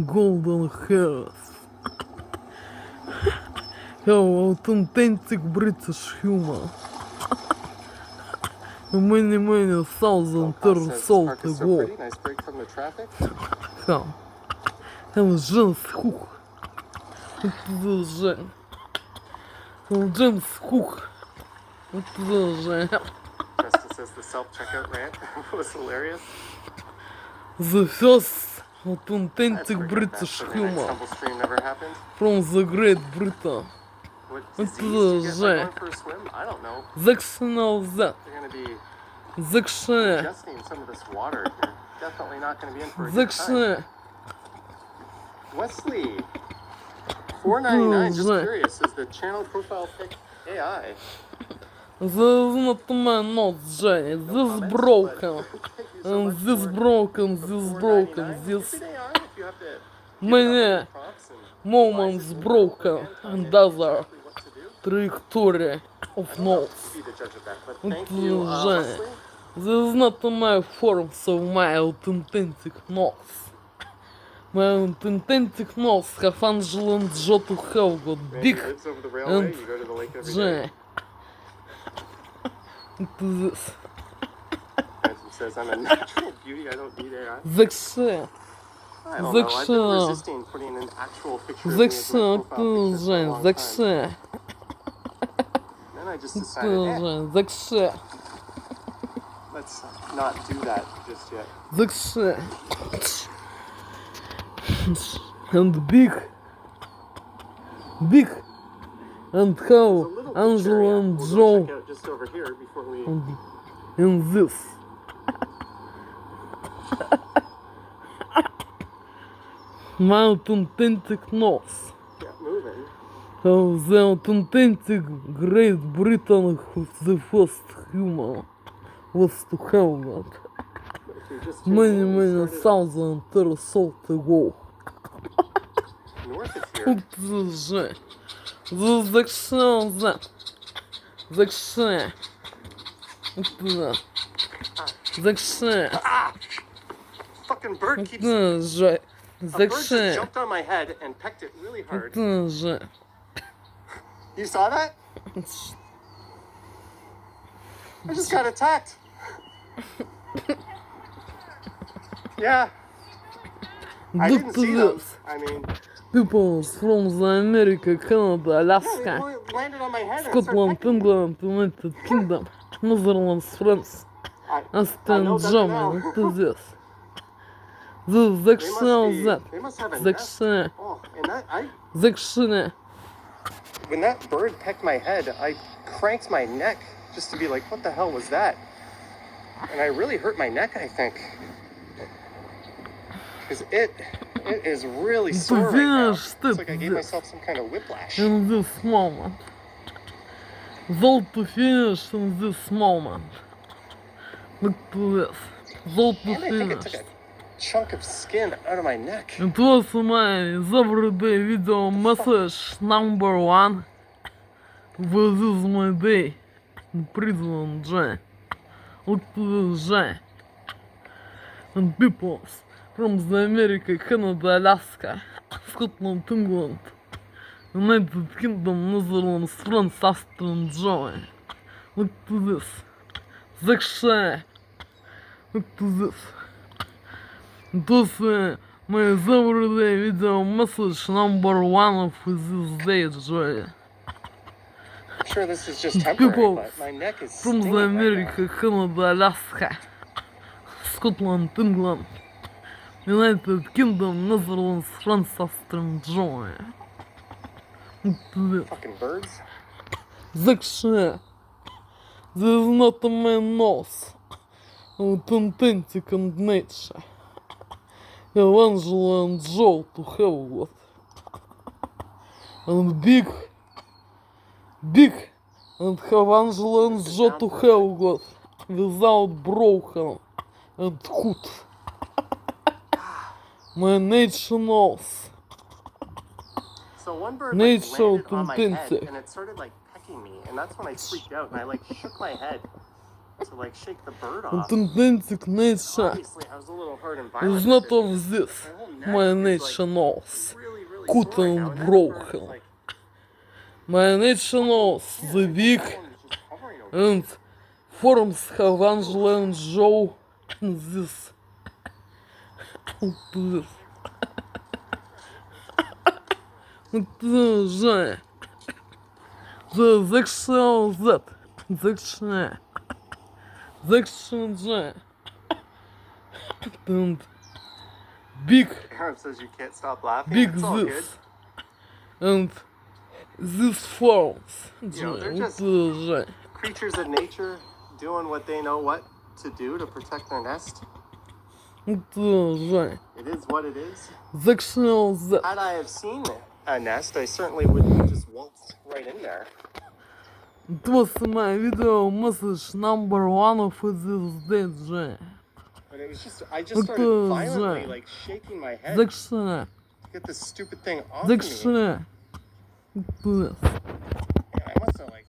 golden hairs. How authentic British humor. Many thousand Papa years says, old "Park is so ago. pretty. Nice break from the traffic." How James Cook. Это же. Джеймс Кук. Это же. Justin says the self-checkout rant was hilarious. The first Let's authentic forget that. British So the next humor tumble stream never happened. from the Great Britain. What It's disease do you get by the- going for a swim? I don't know. Section of that. You're gonna be Section. ingesting some of this water. You're definitely not gonna be in for a good time. Section. Wesley, $4.99. Just Right. curious, is the channel profile pic AI? This is not my nose, Jay. No This comments, broken. but thank you so And much this for broken. the This $4.99. broken. This Maybe they are if you have to give many it up prompts and moments advice and broken info and and other exactly what to do. trajectory of nose. Be the judge of that, but Вот thank you, же. Wesley. This is not my forms of my authentic nose. My authentic nose have Angelo Joe to have got Man big who lives over the railway, and you go to the lake every day. J. This. Benson says, I'm a natural beauty, I don't need AI. Зачем? I don't know, I've been Zexia. resisting putting an actual picture of me as my Зачем profile picture for a ты, long time. зачем? Then I just decided, Зачем? let's not do that just yet. Зачем? And big, and There's a how little Angelo area and we'll go Joe check out just over here before we in this. My authentic nose. get moving. How the authentic Great Britain of the first human was to have that. But if you're just Many started thousand years old ago. north of here, Вот же. Зачем that? Зачем? Вот Зачем? fucking bird keeps. Это же. A bird just Зачем? jumped on my head and pecked it really hard. Это же. You saw that? I just got attacked. Yeah. I didn't see them. I mean, People from the America, Canada, yeah, Alaska, it landed on my head. And Scotland, started England, United Kingdom, Netherlands, France, I Austria, know and better Germany. now. What is this? This section, They must have a section, nest. Oh, and that section. when that bird pecked my head, I cranked my neck just to be like, what the hell was that? And I really hurt my neck, I think. Because it is really sore right now. It's like I gave myself some kind of whiplash. In this moment. Vote to finish in this moment. Look to this. Vote to And I think it finish. took a chunk of skin out of my neck. It was my everyday video message number 1. This is my day in prison, Jay. Look to this, Jay. And people from the America, Canada, Alaska, Scotland, England, United Kingdom, Netherlands, France, Austria, and Germany. Look to this. Section. Look to this. It was my everyday video message number 1 of this day, Joy. I'm sure this is just temporary, People but my neck is from stinging the right now. America, Canada, Alaska, Scotland, England, United Kingdom, Netherlands, France, Austria, and Germany. Look to this. Fucking birds. Section. This is not a man nose. Authentic and nature. Angela and Joe to have what? And big, and have Angela and Joe to have what? Without broken and hood. My nature knows. So one bird Nature landed on my head authentic. and it started like pecking me, and that's when I freaked out and I like shook my head to like shake the bird off. Authentic nature Obviously, I was a little hard and violent. is not with it. of this. My whole neck My is, nature like, knows. really, really Cut sore right and now, and that bird broken. is, like, My nature knows the big that one is just hovering over me. and forms have Angela and Joe in this. This. The section Z. Section J. And big, Aaron says you can't stop laughing. big It's all good. this. And this forms. You know, they're just J. creatures of nature doing what they know what to do to protect their nest. J. It is what it is. Section Z. Had I have seen a nest, I certainly wouldn't have just waltzed right in there. It was my video message number 1 of this day, J. But it was just, I just started violently like shaking my head to Section. get this stupid thing off of me. Section. This. Yeah, I must have like